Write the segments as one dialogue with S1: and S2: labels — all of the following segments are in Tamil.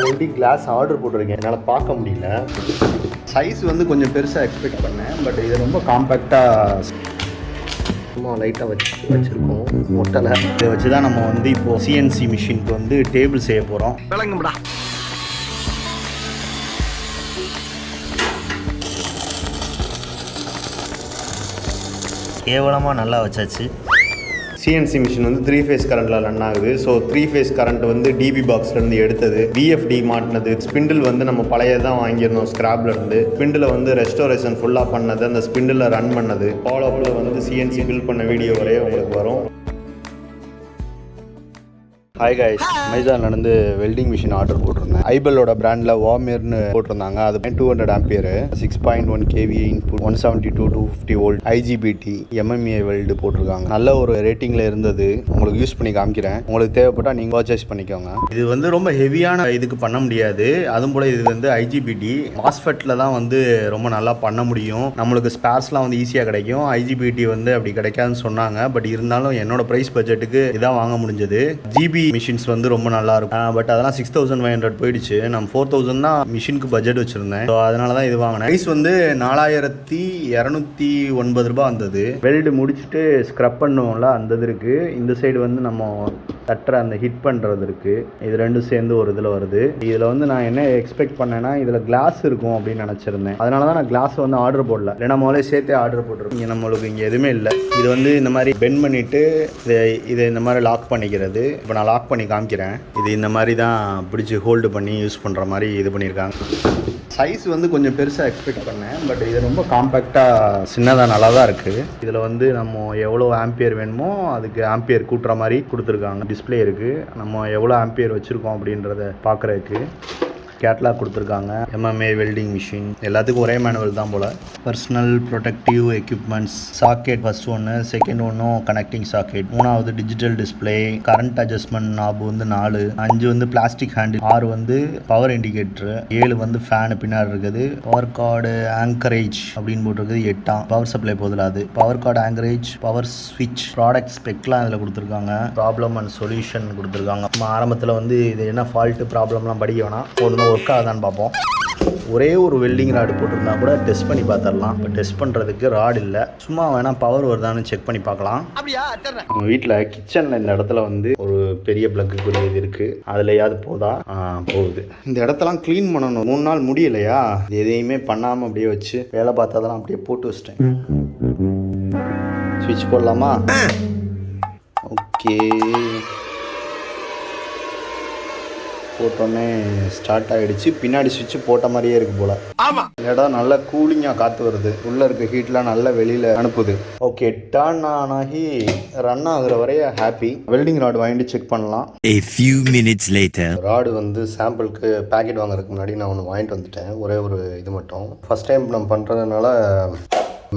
S1: வெல்டிங் கிளாஸ் ஆர்டர் போட்டிருக்கேன், என்னால் பார்க்க முடியல. சைஸ் வந்து கொஞ்சம் பெருசாக எக்ஸ்பெக்ட் பண்ணேன், பட் இது ரொம்ப காம்பேக்டாக சும்மா லைட்டாக வச்சுருக்கோம் மொட்டலை. இதை வச்சு தான் நம்ம வந்து இப்போது சிஎன்சி மிஷினுக்கு வந்து டேபிள் செய்ய போகிறோம். விளங்கும்டா. கேவலமாக நல்லா வச்சாச்சு. சிஎன்சி மிஷின் வந்து 3 ஃபேஸ் கரண்ட்டில் ரன் ஆகுது. ஸோ 3 ஃபேஸ் கரண்ட் வந்து டிபி பாக்ஸ்லேருந்து எடுத்தது, விஎஃப்டி மாட்டினது, ஸ்பிண்டில் வந்து நம்ம பழையதான் வாங்கியிருந்தோம் ஸ்க்ராப்லேருந்து. ஸ்பிண்டில் வந்து ரெஸ்டோரேஷன் ஃபுல்லாக பண்ணது, அந்த ஸ்பிண்டில் ரன் பண்ணது, ஃபாலோஅப்பில் வந்து சிஎன்சி பில் பண்ண வீடியோ வரையே உங்களுக்கு வரும். ஹாய் கைஸ், அமேசான்லேருந்து வெல்டிங் மிஷின் ஆர்டர் போட்டிருந்தேன். ஐபலோட பிராண்டில் வார்மேர்னு போட்டிருந்தாங்க. அது 200 ampere, 6.1 kVA input, 170 to 250 volt, IGBT, MMA weld போட்டிருக்காங்க. நல்ல ஒரு ரேட்டிங்கில் இருந்தது. உங்களுக்கு யூஸ் பண்ணி காமிக்கிறேன், உங்களுக்கு தேவைப்பட்டால் நீங்கள் பர்ச்சேஸ் பண்ணிக்கோங்க. இது வந்து ரொம்ப ஹெவியான இதுக்கு பண்ண முடியாது. அதுவும் போல் இது வந்து ஐஜிபிடி மாஸ்ஃபெட்டில் தான் வந்து ரொம்ப நல்லா பண்ண முடியும். நம்மளுக்கு ஸ்பேர்ஸ்லாம் வந்து ஈஸியாக கிடைக்கும். ஐஜிபிடி வந்து அப்படி கிடைக்காதுன்னு சொன்னாங்க. பட் இருந்தாலும் என்னோட ப்ரைஸ் பட்ஜெட்டுக்கு இதான் வாங்க முடிஞ்சது. ஜிபி மிஷின்ஸ் வந்து ரொம்ப நல்லா இருக்கும். பட் அதெல்லாம் 6500 போயிடுச்சு. நான் 4000 தான் மிஷினுக்கு பட்ஜெட் வச்சிருந்தேன். ஸோ அதனால தான் இது வாங்கினேன். ப்ரைஸ் வந்து 4209 ரூபாய் வந்தது. வெல்டு முடிச்சுட்டு ஸ்க்ரப் பண்ணுவோம்ல, அந்த இது இருக்கு. இந்த சைடு வந்து நம்ம தட்டுற அந்த ஹிட் பண்ணுறது இருக்கு. இது ரெண்டும் சேர்ந்து ஒரு இதில் வருது. இதில் வந்து நான் என்ன எக்ஸ்பெக்ட் பண்ணேன்னா இதில் கிளாஸ் இருக்கும் அப்படின்னு நினச்சிருந்தேன். அதனால தான் நான் கிளாஸ் வந்து ஆர்டர் போடல. இல்லைனா முதலே சேர்த்தே ஆர்டர் போட்டுருக்கோம். இங்கே நம்மளுக்கு இங்கே எதுவுமே இல்லை. இது வந்து இந்த மாதிரி பெண்ட் பண்ணிவிட்டு இதை இந்த மாதிரி லாக் பண்ணிக்கிறது. இப்போ நான் லாக் பண்ணி காமிக்கிறேன். இது இந்த மாதிரி தான் பிடிச்சி ஹோல்டு பண்ணி யூஸ் பண்ணுற மாதிரி இது பண்ணியிருக்காங்க. சைஸ் வந்து கொஞ்சம் பெருசாக எக்ஸ்பெக்ட் பண்ணேன், பட் இது ரொம்ப காம்பேக்டாக சின்னதாக நல்லா தான் இருக்குது. இதில் வந்து நம்ம எவ்வளோ ஆம்பியர் வேணுமோ அதுக்கு ஆம்பியர் கூட்டுற மாதிரி கொடுத்துருக்காங்க. டிஸ்பிளே இருக்குது, நம்ம எவ்வளோ ஆம்பியர் வச்சுருக்கோம் அப்படின்றத பார்க்குறதுக்கு. கேட்லாக் கொடுத்துருக்காங்க. எம்எம்ஏ வெல்டிங் மிஷின் எல்லாத்துக்கும் ஒரே மேனுவல் தான் போல். Personal protective equipments, socket first ஒன்று, செகண்ட் ஒன்றும் கனெக்டிங் சாக்கெட், 3வது digital display, current adjustment knob வந்து 4, 5 வந்து பிளாஸ்டிக் ஹேண்டில், 6 வந்து பவர் இண்டிகேட்டர், 7 வந்து ஃபேனு பின்னாடி இருக்குது. பவர் கார்டு ஆங்கரேஜ் அப்படின்னு போட்டிருக்குது 8. பவர் சப்ளை போதில் அது பவர் கார்டு ஆங்கரேஜ், பவர் ஸ்விட்ச், ப்ராடக்ட் ஸ்பெக்லாம் இதில் கொடுத்துருக்காங்க. ப்ராப்ளம் அண்ட் சொல்யூஷன் கொடுத்துருக்காங்க. நம்ம ஆரம்பத்தில் வந்து இது என்ன ஃபால்ட்டு ப்ராப்ளம்லாம் படிக்க வேணாம், ஒன்று ஒர்க் ஆகுதான்னு பார்ப்போம். ஒரே ஒரு வெல்டிங் ராடு போட்டிருந்தா கூட டெஸ்ட் பண்ணி பார்த்துடலாம். இப்போ டெஸ்ட் பண்ணுறதுக்கு ராடு இல்லை, சும்மா வேணால் பவர் வருதான்னு செக் பண்ணி பார்க்கலாம். நம்ம வீட்டில் கிச்சனில் இந்த இடத்துல வந்து ஒரு பெரிய பிளக்குக்குரிய இது இருக்குது. அதுலையாவது போதா? போகுது. இந்த இடத்தெல்லாம் க்ளீன் பண்ணணும். 3 நாள் முடியலையா, எதையுமே பண்ணாமல் அப்படியே வச்சு வேலை பார்த்ததெல்லாம் அப்படியே போட்டு வச்சிட்டேன். ஸ்விட்ச் போடலாமா? ஓகே, போட்டோன்னே ஸ்டார்ட் ஆகிடுச்சு. பின்னாடி சுவிட்ச் போட்ட மாதிரியே இருக்கு போல். ஆமாம், இந்த இடம் நல்லா கூலிங்காக காற்று வருது. உள்ளே இருக்க ஹீட்லாம் நல்லா வெளியில் அனுப்புது. ஓகே, டர்ன் ஆகி ரன் ஆகுற வரைய ஹாப்பி. வெல்டிங் ராடு வாங்கிட்டு செக் பண்ணலாம்.
S2: A few minutes later.
S1: Rod வந்து சாம்பிளுக்கு பேக்கெட் வாங்குறதுக்கு முன்னாடி நான் ஒன்று வாங்கிட்டு வந்துட்டேன். ஒரே ஒரு இது மட்டும். ஃபஸ்ட் டைம் நம்ம பண்ணுறதுனால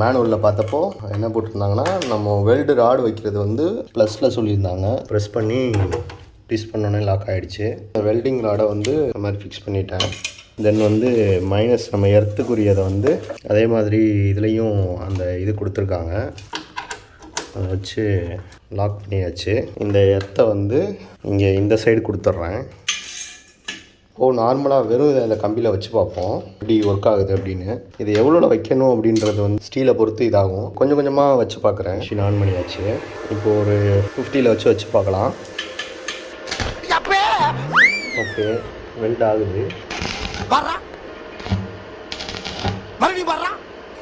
S1: மேனுவலில் பார்த்தப்போ என்ன போட்டிருந்தாங்கன்னா, நம்ம வெல்டு ராடு வைக்கிறது வந்து ப்ளஸில் சொல்லியிருந்தாங்க. ப்ரெஸ் பண்ணி ஃபிக்ஸ் பண்ணோன்னே லாக் ஆகிடுச்சு. வெல்டிங் ராடை வந்து இந்த மாதிரி ஃபிக்ஸ் பண்ணிட்டேன். தென் வந்து மைனஸ் நம்ம எர்த்துக்குரியதை வந்து அதே மாதிரி இதுலேயும் அந்த இது கொடுத்துருக்காங்க, அதை வச்சு லாக் பண்ணியாச்சு. இந்த எர்த்தை வந்து இங்கே இந்த சைடு கொடுத்துட்றேன். நார்மலாக வெறும் இதை இந்த கம்பியில் வச்சு பார்ப்போம் எப்படி ஒர்க் ஆகுது அப்படின்னு. இது எவ்வளோ வைக்கணும் அப்படின்றது வந்து ஸ்டீலை பொறுத்து இதாகும். கொஞ்சம் கொஞ்சமாக வச்சு பார்க்குறேன். மிஷின் ஆன் பண்ணியாச்சு. இப்போ ஒரு 50ல் வச்சு பார்க்கலாம். ஓகே, வெல்ட் ஆகுது.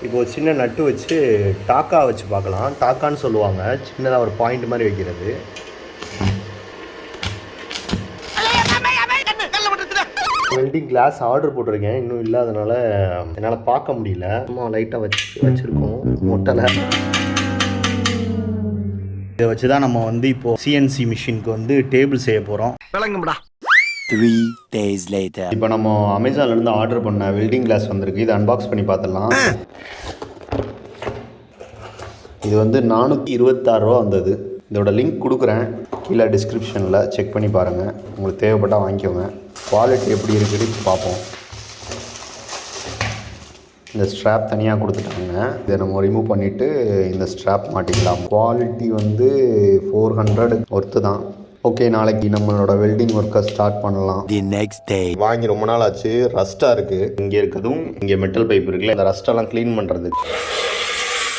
S1: இப்போ சின்ன நட்டு வச்சு டாக்கா வச்சு பார்க்கலாம். டாக்கான்னு சொல்லுவாங்க, சின்னதாக ஒரு பாயிண்ட் மாதிரி வைக்கிறது. வெல்டிங் கிளாஸ் ஆர்டர் போட்டிருக்கேன், இன்னும் இல்லாதனால என்னால் பார்க்க முடியல. சும்மா லைட்டாக வச்சுருக்கோம் மொட்டலை. இதை வச்சு தான் நம்ம வந்து இப்போது சிஎன்சி மிஷினுக்கு வந்து டேபிள் செய்ய போகிறோம். விளங்கும்டா.
S2: 3 days later.
S1: இப்போ நம்ம அமேசான்லேருந்து ஆர்டர் பண்ண வெல்டிங் கிளாஸ் வந்திருக்கு. இதை அன்பாக்ஸ் பண்ணி பார்த்துடலாம். இது வந்து 426 ரூபா வந்தது. இதோட லிங்க் கொடுக்குறேன் கீழே டிஸ்கிரிப்ஷனில், செக் பண்ணி பாருங்கள். உங்களுக்கு தேவைப்பட்டால் வாங்கிக்கோங்க. குவாலிட்டி எப்படி இருக்குது பார்ப்போம். இந்த ஸ்ட்ராப் தனியாக கொடுத்துட்டாங்க. இதை நம்ம ரிமூவ் பண்ணிவிட்டு இந்த ஸ்ட்ராப் மாட்டிக்கலாம். குவாலிட்டி வந்து 400 ஒர்த்து தான். ஓகே, நாளைக்கு நம்மளோட வெல்டிங் ஒர்க்கை ஸ்டார்ட் பண்ணலாம்.
S2: The next day.
S1: வாங்கி ரொம்ப நாள் ஆச்சு, ரஸ்ட்டாக இருக்குது. இங்கே இருக்கிறதும் இங்கே மெட்டல் பைப் இருக்குல்ல, அந்த ரஸ்ட்டெல்லாம் க்ளீன் பண்ணுறது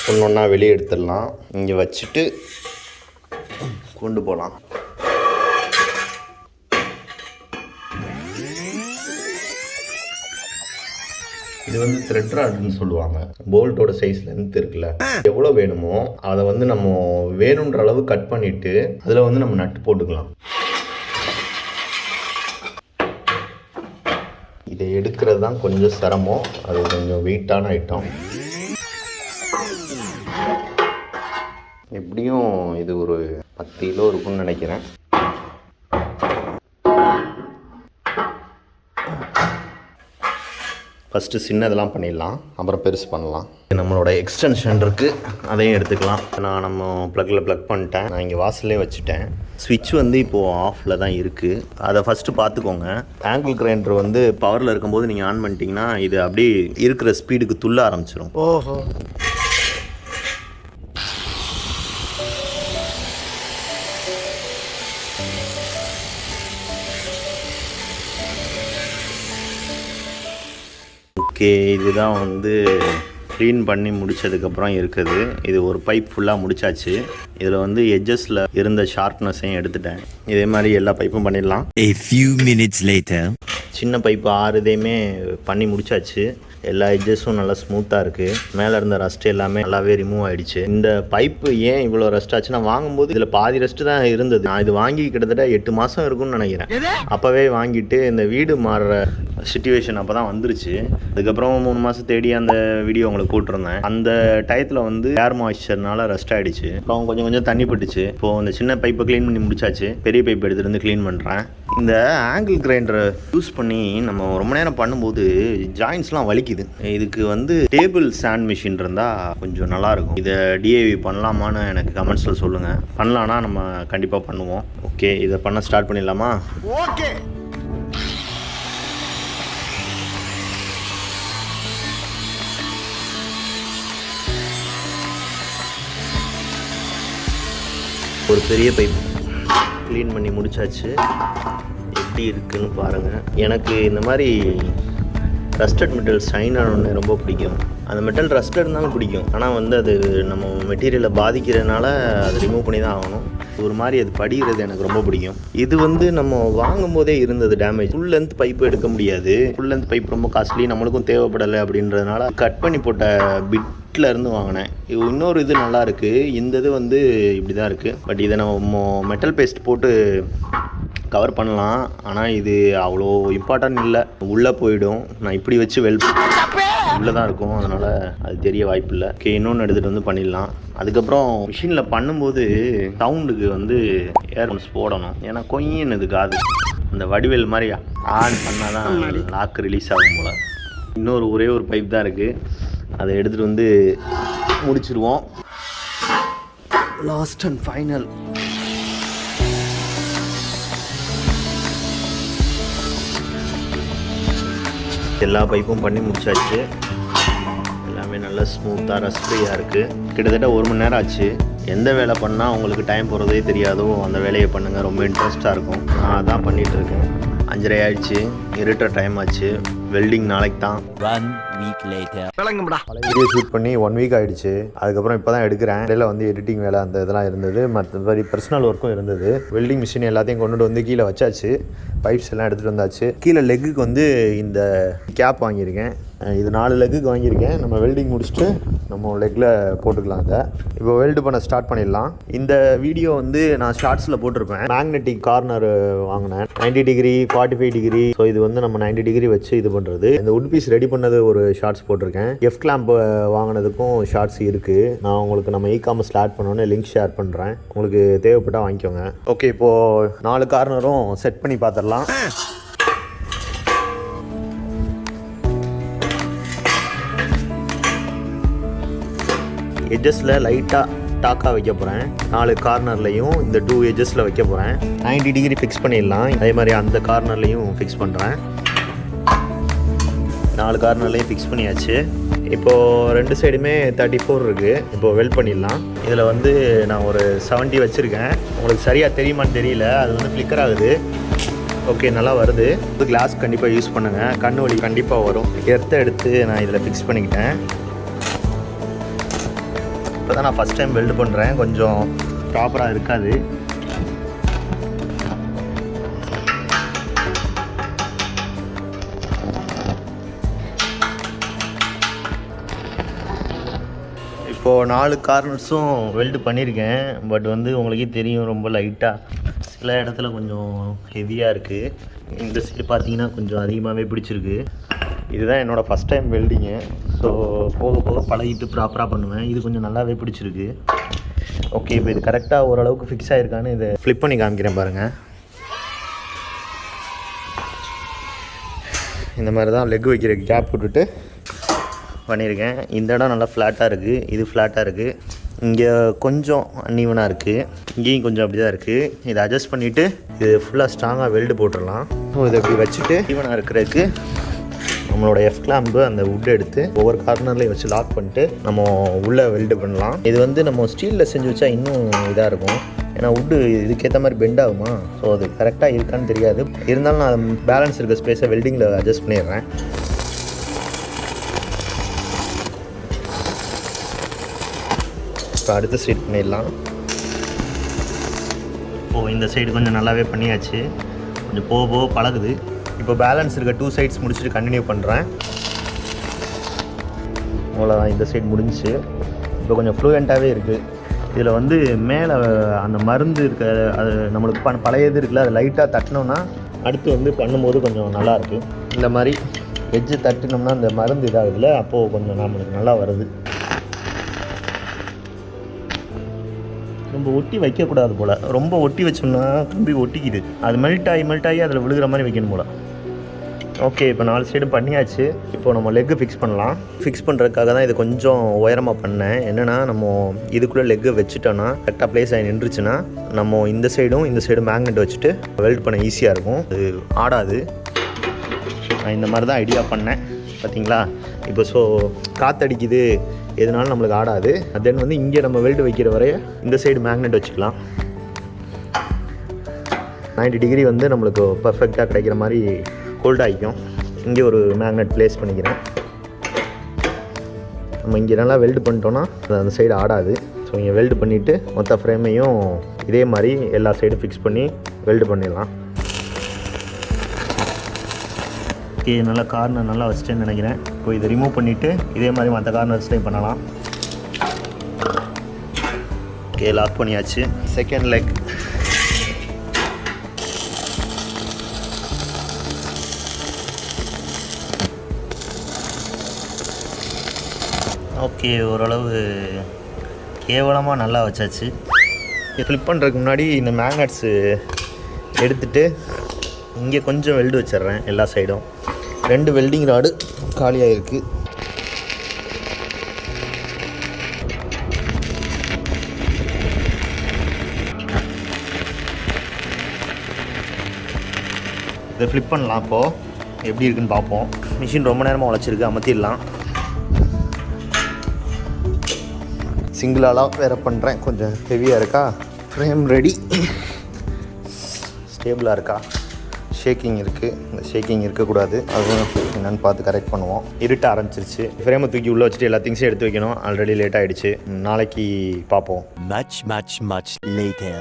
S1: ஒன்று ஒன்றா வெளியே எடுத்துடலாம். இங்கே வச்சுட்டு கொண்டு போகலாம். இது வந்து த்ரெட் ராட்னு சொல்லுவாங்க. போல்ட்டோட சைஸ் லென்த் இருக்குல்ல, எவ்வளோ வேணுமோ அதை வந்து நம்ம வேணுன்ற அளவு கட் பண்ணிவிட்டு அதில் வந்து நம்ம நட்டு போட்டுக்கலாம். இதை எடுக்கிறது தான் கொஞ்சம் சிரமம், அது கொஞ்சம் வெயிட்டான ஐட்டம். எப்படியும் இது ஒரு 10 கிலோ இருக்கும்னு நினைக்கிறேன். ஃபஸ்ட்டு சின்னதெல்லாம் பண்ணிடலாம், அப்புறம் பெருசு பண்ணலாம். நம்மளோட எக்ஸ்டென்ஷன் இருக்குது, அதையும் எடுத்துக்கலாம். நான் நம்ம ப்ளக்கில் ப்ளக் பண்ணிட்டேன். நான் இங்கே வாசல்லே வச்சுட்டேன். ஸ்விட்ச் வந்து இப்போது ஆஃபில் தான் இருக்குது, அதை ஃபஸ்ட்டு பார்த்துக்கோங்க. ஆங்கிள் கிரைண்டர் வந்து பவரில் இருக்கும்போது நீங்கள் ஆன் பண்ணிட்டீங்கன்னா இது அப்படியே இருக்கிற ஸ்பீடுக்கு துள்ள ஆரம்பிச்சிடும். ஓஹோ, ஓகே, இதுதான் வந்து க்ளீன் பண்ணி முடித்ததுக்கப்புறம் இருக்குது. இது ஒரு பைப் ஃபுல்லாக முடிச்சாச்சு. இதில் வந்து எட்ஜஸில் இருந்த ஷார்ப்னஸையும் எடுத்துட்டேன். இதே மாதிரி எல்லா பைப்பும் பண்ணிடலாம்.
S2: A few minutes later.
S1: சின்ன பைப்பு 6 இதையுமே பண்ணி முடிச்சாச்சு. எல்லா எட்ஜஸும் நல்லா ஸ்மூத்தாக இருக்குது. மேலே இருந்த ரஸ்ட் எல்லாமே நல்லாவே ரிமூவ் ஆகிடுச்சு. இந்த பைப்பு ஏன் இவ்வளோ ரஸ்ட் ஆச்சுன்னா, வாங்கும்போது இதில் பாதி ரஸ்ட்டு தான் இருந்தது. நான் இது வாங்கி கிட்டத்தட்ட 8 மாதம் இருக்கும்னு நினைக்கிறேன். அப்போவே வாங்கிட்டு இந்த வீடு மாறுற சிச்சுவேஷன் அப்போ தான் வந்துருச்சு. அதுக்கப்புறம் 3 மாதம் தேடி அந்த வீடியோ உங்களுக்கு போட்டிருந்தேன். அந்த டயத்தில் வந்து ஏர் மாய்ஸ்சர்னால ரஸ்ட் ஆகிடுச்சு. அப்புறம் கொஞ்சம் கொஞ்சம் தண்ணி பட்டுச்சு. இப்போது இந்த சின்ன பைப்பை க்ளீன் பண்ணி முடிச்சாச்சு. பெரிய பைப் எடுத்துகிட்டு வந்து க்ளீன் பண்ணுறேன். இந்த ஆங்கிள் கிரைண்டரை யூஸ் பண்ணி நம்ம ரொம்ப நேரம் பண்ணும்போது ஜாயின்ஸ்லாம் வலிக்குது. இதுக்கு வந்து டேபிள் சாண்ட் மிஷின் இருந்தால் கொஞ்சம் நல்லாயிருக்கும். இதை டிஏவி பண்ணலாமான்னு எனக்கு கமெண்ட்ஸில் சொல்லுங்கள். பண்ணலான்னா நம்ம கண்டிப்பாக பண்ணுவோம். ஓகே, இதை பண்ண ஸ்டார்ட் பண்ணிடலாமா? ஓகே. ஒரு பெரிய பைப் க்ளீன் பண்ணி முடிச்சாச்சு. எப்படி இருக்குன்னு பாருங்கள். எனக்கு இந்த மாதிரி ரஸ்டட் மெட்டல் ஷைன் ஆனோடனே ரொம்ப பிடிக்கும். அந்த மெட்டல் ரஸ்டட் இருந்தாலும் பிடிக்கும், ஆனால் வந்து அது நம்ம மெட்டீரியலை பாதிக்கிறதுனால அதை ரிமூவ் பண்ணி தான் ஆகணும். ஒரு மாதிரி அது படிக்கிறது எனக்கு ரொம்ப பிடிக்கும். இது வந்து நம்ம வாங்கும் போதே இருந்தது டேமேஜ். ஃபுல் லென்த் பைப்பு எடுக்க முடியாது. ஃபுல் லென்த் பைப் ரொம்ப காஸ்ட்லி, நம்மளுக்கும் தேவைப்படலை அப்படின்றதுனால கட் பண்ணி போட்ட பிட்டில் இருந்து வாங்கினேன். இன்னொரு இது நல்லா இருக்குது. இந்த இது வந்து இப்படி தான் இருக்குது. பட் இதை நம்ம மெட்டல் பேஸ்ட் போட்டு கவர் பண்ணலாம், ஆனால் இது அவ்வளோ இம்பார்ட்டன்ட் இல்லை. உள்ளே போயிடும். நான் இப்படி வச்சு உள்ளே தான் இருக்கும், அதனால் அது தெரிய வாய்ப்பு இல்லை. ஓகே, இன்னொன்று எடுத்துகிட்டு வந்து பண்ணிடலாம். அதுக்கப்புறம் மிஷினில் பண்ணும்போது சவுண்டுக்கு வந்து ஏர்ஃபோன்ஸ் போடணும். ஏன்னா கொய்யின்னு இது காது. அந்த வடிவேல் மாதிரி ஆன் பண்ணால் தான் லாக் ரிலீஸ் ஆகும் போல். இன்னொரு ஒரே ஒரு பைப் தான் இருக்குது, அதை எடுத்துகிட்டு வந்து முடிச்சிருவோம். Last and final. எல்லா பைப்பும் பண்ணி முடிச்சாச்சு. எல்லாமே நல்லா ஸ்மூத்தாக ரஸ்ட் ஃப்ரீயாக இருக்குது. கிட்டத்தட்ட 1 மணி நேரம் ஆச்சு. எந்த வேலை பண்ணால் உங்களுக்கு டைம் போகிறதே தெரியாதோ அந்த வேலையை பண்ணுங்கள், ரொம்ப இன்ட்ரெஸ்ட்டாக இருக்கும். நான் அதான் பண்ணிகிட்ருக்கேன். 5:30 ஆயிடுச்சு, இருட்டுற டைம் ஆச்சு. வெல்டிங் நாளைக்கு தான்.
S2: 1 week later.
S1: வீடியோ ஷூட் பண்ணி 1 வீக் ஆகிடுச்சு. அதுக்கப்புறம் இப்போ தான் எடுக்கிறேன். இடையில வந்து எடிட்டிங் வேலை அந்த இதெல்லாம் இருந்தது, மற்றபடி பர்சனல் ஒர்க்கும் இருந்தது. வெல்டிங் மிஷின் எல்லாத்தையும் கொண்டுட்டு வந்து கீழே வச்சாச்சு. பைப்ஸ் எல்லாம் எடுத்துகிட்டு வந்தாச்சு. கீழே லெக்குக்கு வந்து இந்த கேப் வாங்கியிருக்கேன். இது 4 லெக்குக்கு வாங்கியிருக்கேன். நம்ம வெல்டிங் முடிச்சுட்டு நம்ம லெக்கில் போட்டுக்கலாம். அதை இப்போ வெல்டு பண்ண ஸ்டார்ட் பண்ணிடலாம். இந்த வீடியோ வந்து நான் ஷார்ட்ஸில் போட்டிருப்பேன். மேக்னெட்டிக் கார்னர் வாங்கினேன், 90 டிகிரி 45 டிகிரி. ஸோ இது வந்து நம்ம 90 டிகிரி வச்சு இது பண்ணுறது. இந்த உட் பீஸ் ரெடி பண்ணது ஒரு ஷார்ட்ஸ் போட்டிருக்கேன். எஃப் கிளாம்ப் வாங்கினதுக்கும் ஷார்ட்ஸ் இருக்குது. நான் உங்களுக்கு நம்ம இ-காமர்ஸில் ஆட் பண்ணோன்னே லிங்க் ஷேர் பண்ணுறேன். உங்களுக்கு தேவைப்பட்டால் வாங்கிக்கோங்க. ஓகே, இப்போது 4 கார்னரும் செட் பண்ணி பார்த்துடலாம். எட்ஜஸில் லைட்டாக டாக்காக வைக்க போகிறேன். 4 கார்னர்லையும் இந்த 2 எட்ஜஸில் வைக்க போகிறேன். 90 டிகிரி ஃபிக்ஸ் பண்ணிடலாம். அதே மாதிரி அந்த கார்னர்லையும் ஃபிக்ஸ் பண்ணுறேன். 4 கார்னர்லையும் ஃபிக்ஸ் பண்ணியாச்சு. இப்போது 2 சைடுமே 34 இருக்குது. இப்போது வெல்ட் பண்ணிடலாம். இதில் வந்து நான் ஒரு 70 வச்சுருக்கேன். உங்களுக்கு சரியாக தெரியுமான்னு தெரியல, அது வந்து ஃப்ளிக்கர் ஆகுது. ஓகே, நல்லா வருது. இது கிளாஸ் கண்டிப்பாக யூஸ் பண்ணுங்கள், கண்ணு வலி கண்டிப்பாக வரும். எடுத்து நான் இதில் ஃபிக்ஸ் பண்ணிக்கிட்டேன். இப்போ தான் நான் ஃபஸ்ட் டைம் வெல்ட் பண்ணுறேன், கொஞ்சம் ப்ராப்பராக இருக்காது. இப்போது 4 கார்னர்ஸும் வெல்டு பண்ணியிருக்கேன். பட் வந்து உங்களுக்கே தெரியும், ரொம்ப லைட்டாக சில இடத்துல கொஞ்சம் ஹெவியாக இருக்குது. இந்த சைடு பார்த்தீங்கன்னா கொஞ்சம் அதிகமாகவே பிடிச்சிருக்கு. இதுதான் என்னோடய ஃபஸ்ட் டைம் வெல்டிங்கு. ஸோ போக போக பழகிட்டு ப்ராப்பராக பண்ணுவேன். இது கொஞ்சம் நல்லாவே பிடிச்சிருக்கு. ஓகே, இப்போ இது கரெக்டாக ஓரளவுக்கு ஃபிக்ஸ் ஆகிருக்கான்னு இதை ஃப்ளிப் பண்ணி காமிக்கிறேன் பாருங்கள். இந்த மாதிரி தான் லெக் வைக்கிற கேப் விட்டுட்டு பண்ணியிருக்கேன். இந்த இடம் நல்லா ஃப்ளாட்டாக இருக்குது, இது ஃப்ளாட்டாக இருக்குது. இங்கே கொஞ்சம் அன்ஈவனாக இருக்குது, இங்கேயும் கொஞ்சம் அப்படி தான் இருக்குது. இதை அட்ஜஸ்ட் பண்ணிவிட்டு இது ஃபுல்லாக ஸ்ட்ராங்காக வெல்டு போட்டுடலாம். ஸோ இதை இப்படி வச்சுட்டு ஈவனாக இருக்கிறதுக்கு நம்மளோட எஃப் கிளாம்பு அந்த வுட் எடுத்து ஒவ்வொரு கார்னர்லேயும் வச்சு லாக் பண்ணிட்டு நம்ம உள்ளே வெல்டு பண்ணலாம். இது வந்து நம்ம ஸ்டீலில் செஞ்சு வச்சா இன்னும் இதாக இருக்கும். ஏன்னா வுட்டு இதுக்கேற்ற மாதிரி பெண்ட் ஆகுமா, ஸோ அது கரெக்டாக இருக்கான்னு தெரியாது. இருந்தாலும் நான் பேலன்ஸ் இருக்க ஸ்பேஸை வெல்டிங்கில் அட்ஜஸ்ட் பண்ணிடுறேன். இப்போ அடுத்த சைடு பண்ணிடலாம். இப்போது இந்த சைடு கொஞ்சம் நல்லாவே பண்ணியாச்சு, கொஞ்சம் போக போக பழகுது. இப்போ பேலன்ஸ் இருக்க 2 சைட்ஸ் முடிச்சுட்டு கண்டினியூ பண்ணுறேன். அவ்வளோதான், இந்த சைடு முடிஞ்சிச்சு. இப்போ கொஞ்சம் ஃப்ளூயண்ட்டாகவே இருக்குது. இதில் வந்து மேலே அந்த மருந்து இருக்க அது நம்மளுக்கு பழையது இருக்குல்ல, அது லைட்டாக தட்டினோன்னா அடுத்து வந்து பண்ணும்போது கொஞ்சம் நல்லாயிருக்கு. இந்த மாதிரி எட்ஜு தட்டினோம்னா அந்த மருந்து இதாகுதுல, அப்போது கொஞ்சம் நம்மளுக்கு நல்லா வருது. ரொம்ப ஒட்டி வைக்கக்கூடாது போல், ரொம்ப ஒட்டி வச்சோம்னா கம்பி ஒட்டிக்குது. அது மெல்ட் ஆகி அதில் விழுகிற மாதிரி வைக்கணும் போல். ஓகே, இப்போ 4 சைடு பண்ணியாச்சு. இப்போ நம்ம லெக்கு ஃபிக்ஸ் பண்ணலாம். ஃபிக்ஸ் பண்ணுறதுக்காக தான் இது கொஞ்சம் உயரமாக பண்ணேன். என்னென்னா நம்ம இதுக்குள்ளே லெக்கு வச்சுட்டோன்னா கரெக்டாக ப்ளேஸ் ஆகி நின்றுச்சுன்னா நம்ம இந்த சைடும் மேக்னெட் வச்சுட்டு வெல்ட் பண்ண ஈஸியாக இருக்கும், அது ஆடாது. நான் இந்த மாதிரி தான் ஐடியா பண்ணேன், பார்த்தீங்களா? இப்போ ஸோ காற்றடிக்குது, எதுனாலும் நம்மளுக்கு ஆடாது. தென் வந்து இங்கே நம்ம வெல்டு வைக்கிற வரைய இந்த சைடு மேக்னெட் வச்சுக்கலாம். 90 டிகிரி வந்து நம்மளுக்கு பர்ஃபெக்டாக கிடைக்கிற மாதிரி ஹோல்ட் ஆகிக்கும். இங்கே ஒரு மேக்னெட் ப்ளேஸ் பண்ணிக்கிறேன். நம்ம இங்கே நல்லா வெல்டு பண்ணிட்டோன்னா அந்த சைடு ஆடாது. ஸோ இங்கே வெல்டு பண்ணிவிட்டு மொத்த ஃப்ரேமையும் இதே மாதிரி எல்லா சைடும் ஃபிக்ஸ் பண்ணி வெல்டு பண்ணிடலாம். ஓகே, நல்லா கார்னர் நல்லா வச்சுட்டேன்னு நினைக்கிறேன். இப்போ இதை ரிமூவ் பண்ணிவிட்டு இதே மாதிரி மற்ற கார்னர்ஸ்லையும் பண்ணலாம். ஓகே, லாக் பண்ணியாச்சு. Second leg. ஓகே, ஓரளவு கேவலமாக நல்லா வச்சாச்சு. ஃப்ளிப் பண்ணுறதுக்கு முன்னாடி இந்த மேக்னட்ஸு எடுத்துகிட்டு இங்கே கொஞ்சம் வெல்டு வச்சிட்றேன். எல்லா சைடும் 2 வெல்டிங் ராடு காலியாக இருக்குது. இதை ஃப்ளிப் பண்ணலாம். இப்போது எப்படி இருக்குன்னு பார்ப்போம். மிஷின் ரொம்ப நேரமாக உழைச்சிருக்கு, அமர்த்திடலாம். சிங்கிளாக வேறு பண்ணுறேன், கொஞ்சம் ஹெவியாக இருக்கா. ஃப்ரேம் ரெடி, ஸ்டேபிளாக இருக்கா. ஷேக்கிங் இருக்குது, இந்த ஷேக்கிங் இருக்கக்கூடாது, அதுவும் என்னென்னு பார்த்து கரெக்ட் பண்ணுவோம். இருட்ட ஆரம்பிச்சிருச்சு. ஃப்ரேமை தூக்கி உள்ளே வச்சுட்டு எல்லா திங்ஸையும் எடுத்து வைக்கணும். ஆல்ரெடி லேட் ஆகிடுச்சு, நாளைக்கு பார்ப்போம்.
S2: Much later.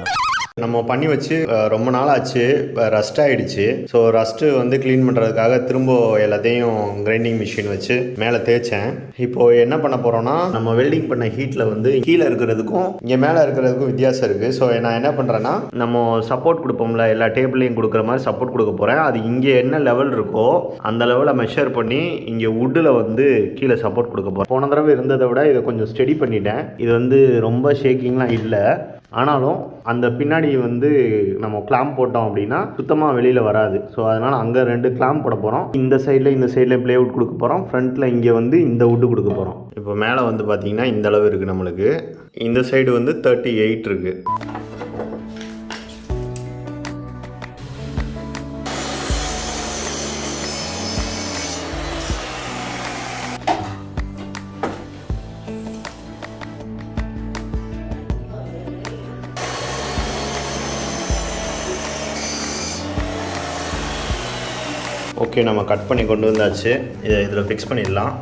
S1: நம்ம பண்ணி வச்சு ரொம்ப நாள் ஆச்சு, இப்போ ரஸ்ட் ஆகிடுச்சு. ஸோ ரஸ்ட்டு வந்து க்ளீன் பண்ணுறதுக்காக திரும்ப எல்லாத்தையும் கிரைண்டிங் மிஷின் வச்சு மேலே தேய்ச்சேன். இப்போது என்ன பண்ண போகிறோன்னா, நம்ம வெல்டிங் பண்ண ஹீட்டில் வந்து கீழே இருக்கிறதுக்கும் இங்கே மேலே இருக்கிறதுக்கும் வித்தியாசம் இருக்குது. ஸோ நான் என்ன பண்ணுறேன்னா, நம்ம சப்போர்ட் கொடுப்போம்ல, எல்லா டேபிளையும் கொடுக்குற மாதிரி சப்போர்ட் கொடுக்க போகிறேன். அது இங்கே என்ன லெவல் இருக்கோ அந்த லெவலை மெஷர் பண்ணி இங்கே வுட்டில் வந்து கீழே சப்போர்ட் கொடுக்க போகிறேன். போன தடவை இருந்ததை விட இதை கொஞ்சம் ஸ்டெடி பண்ணிட்டேன். இது வந்து ரொம்ப ஷேக்கிங்லாம் இல்லை, ஆனாலும் அந்த பின்னாடி வந்து நம்ம கிளாம்ப் போட்டோம் அப்படின்னா சுத்தமாக வெளியில் வராது. ஸோ அதனால் அங்கே 2 கிளாம்ப் போட போகிறோம். இந்த சைடில் ப்ளேவுட் கொடுக்க போகிறோம், ஃப்ரண்ட்டில் இங்கே வந்து இந்த வுட்டு கொடுக்க போகிறோம். இப்போ மேலே வந்து பார்த்திங்கன்னா இந்த அளவு இருக்குது நம்மளுக்கு. இந்த சைடு வந்து 38 இருக்குது. ஓகே, நம்ம கட் பண்ணி கொண்டு வந்தாச்சு. இதை இதில் ஃபிக்ஸ் பண்ணிடலாம்.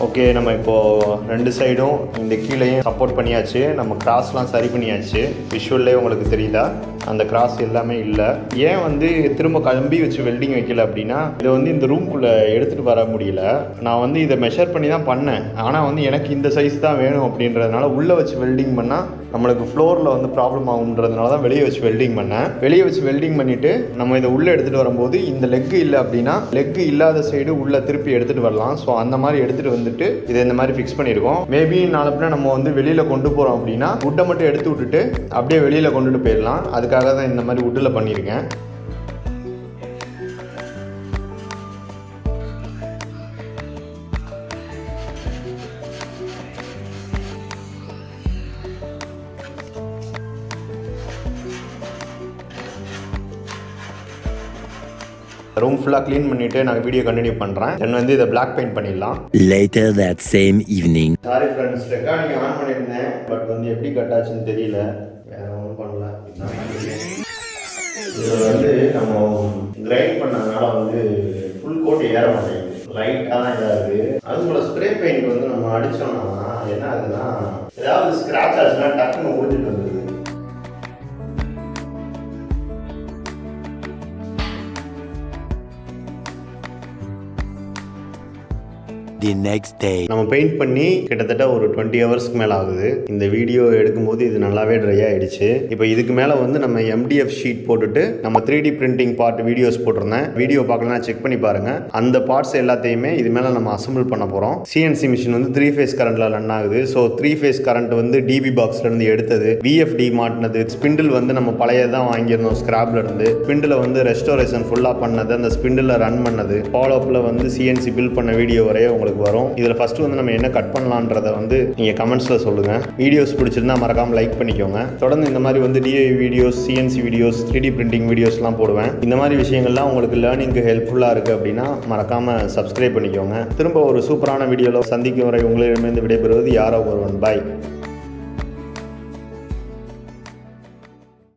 S1: ஓகே, நம்ம இப்போது 2 சைடும் இந்த கீழேயும் சப்போர்ட் பண்ணியாச்சு. நம்ம கிராஸ்லாம் சரி பண்ணியாச்சு. விஷுவல்லே உங்களுக்கு தெரியுதா, அந்த கிராஸ் எல்லாமே இல்லை. ஏன் வந்து திரும்ப கம்பி வச்சு வெல்டிங் வைக்கல அப்படின்னா, இதை வந்து இந்த ரூம்குள்ளே எடுத்துகிட்டு வர முடியல. நான் வந்து இதை மெஷர் பண்ணி தான் பண்ணேன். ஆனால் வந்து எனக்கு இந்த சைஸ் தான் வேணும் அப்படின்றதுனால உள்ளே வச்சு வெல்டிங் பண்ணால் நம்மளுக்கு ஃப்ளோரில் வந்து ப்ராப்ளம் ஆகுன்றதுனால தான் வெளியே வச்சு வெல்டிங் பண்ணேன். வெளியே வச்சு வெல்டிங் பண்ணிவிட்டு நம்ம இதை உள்ளே எடுத்துகிட்டு வரும்போது இந்த லெக்கு இல்லை அப்படின்னா லெக்கு இல்லாத சைடு உள்ளே திருப்பி எடுத்துகிட்டு வரலாம். ஸோ அந்த மாதிரி எடுத்துகிட்டு வந்துட்டு இதை இந்த மாதிரி ஃபிக்ஸ் பண்ணியிருக்கோம். மேபி நாளைப்பினா நம்ம வந்து வெளியில் கொண்டு போகிறோம் அப்படின்னா உட்டை மட்டும் எடுத்து விட்டுட்டு அப்படியே வெளியில் கொண்டுட்டு போயிடலாம். அதுக்காக தான் இந்த மாதிரி உட்டில் பண்ணியிருக்கேன். ரூம் ஃபுல்லாக க்ளீன் பண்ணிவிட்டு நான் வீடியோ கண்டினியூ பண்ணுறேன். தென் வந்து இதை பிளாக் பெயிண்ட் பண்ணிடலாம்.
S2: Later that same evening.
S1: Sorry friends, recording on பண்ணியிருந்தேன். பட் வந்து எப்படி கட்டாச்சுன்னு தெரியல. வேறு ஒன்றும் பண்ணல. இதில் வந்து நம்ம கிரைண்ட் பண்ணதுனால வந்து ஃபுல் கோட் ஏற மாட்டேங்குது. லைட்டாக தான் இதாகுது. அதுக்குள்ள ஸ்ப்ரே பெயிண்ட் வந்து நம்ம அடித்தோம்னா என்ன ஆகுதுன்னா, ஏதாவது ஸ்க்ராட்ச் ஆச்சுன்னா டக்குன்னு ஊற்றிட்டு வந்துடுது.
S2: The next day.
S1: நம்ம பெயிண்ட் பண்ணி கிட்டத்தட்ட ஒரு 20 ஹவர்ஸ்க்கு மேலே ஆகுது. இந்த வீடியோ எடுக்கும்போது இது நல்லாவே ட்ரை ஆகிடுச்சு. இப்போ இதுக்கு மேலே வந்து நம்ம MDF ஷீட் போட்டுட்டு நம்ம 3D பிரிண்டிங் பார்ட் வீடியோஸ் போட்டிருந்தேன். வீடியோ பார்க்கலன்னா செக் பண்ணி பாருங்கள். அந்த பார்ட்ஸ் எல்லாத்தையுமே இது மேலே நம்ம அசம்பிள் பண்ண போகிறோம். CNC மிஷின் வந்து 3 ஃபேஸ் கரண்ட்டில் ரன் ஆகுது. ஸோ 3 ஃபேஸ் கரண்ட் வந்து DB பாக்ஸ்லேருந்து எடுத்தது, VFD மாட்டினது, ஸ்பிண்டில் வந்து நம்ம பழையதான் வாங்கியிருந்தோம் ஸ்கிராப்லேருந்து. ஸ்பிண்டில் வந்து ரெஸ்டோரேஷன் ஃபுல்லாக பண்ணது, அந்த ஸ்பிண்டில் ரன் பண்ணது, ஃபாலோஅப்பில் வந்து CNC பில் பண்ண வீடியோ வரைய உங்களுக்கு வரும். இதில் ஃபர்ஸ்ட் வந்து நம்ம என்ன கட் பண்ணலான்றதை வந்து நீங்கள் கமெண்ட்ஸில் சொல்லுங்கள். வீடியோஸ் பிடிச்சிருந்தா மறக்காமல் லைக் பண்ணிக்கோங்க. தொடர்ந்து இந்த மாதிரி வந்து DIY videos, CNC videos, 3D printing வீடியோஸ்லாம் போடுவேன். இந்த மாதிரி விஷயங்கள்லாம் உங்களுக்கு லேர்னிங்க்கு ஹெல்ப்ஃபுல்லாக இருக்குது அப்படின்னா மறக்காமல் சப்ஸ்கிரைப் பண்ணிக்கோங்க. திரும்ப ஒரு சூப்பரான வீடியோவில் சந்திக்கும் வரை உங்களிடமிருந்து விடைபெறுவது யாரோ ஒருவன். பாய்.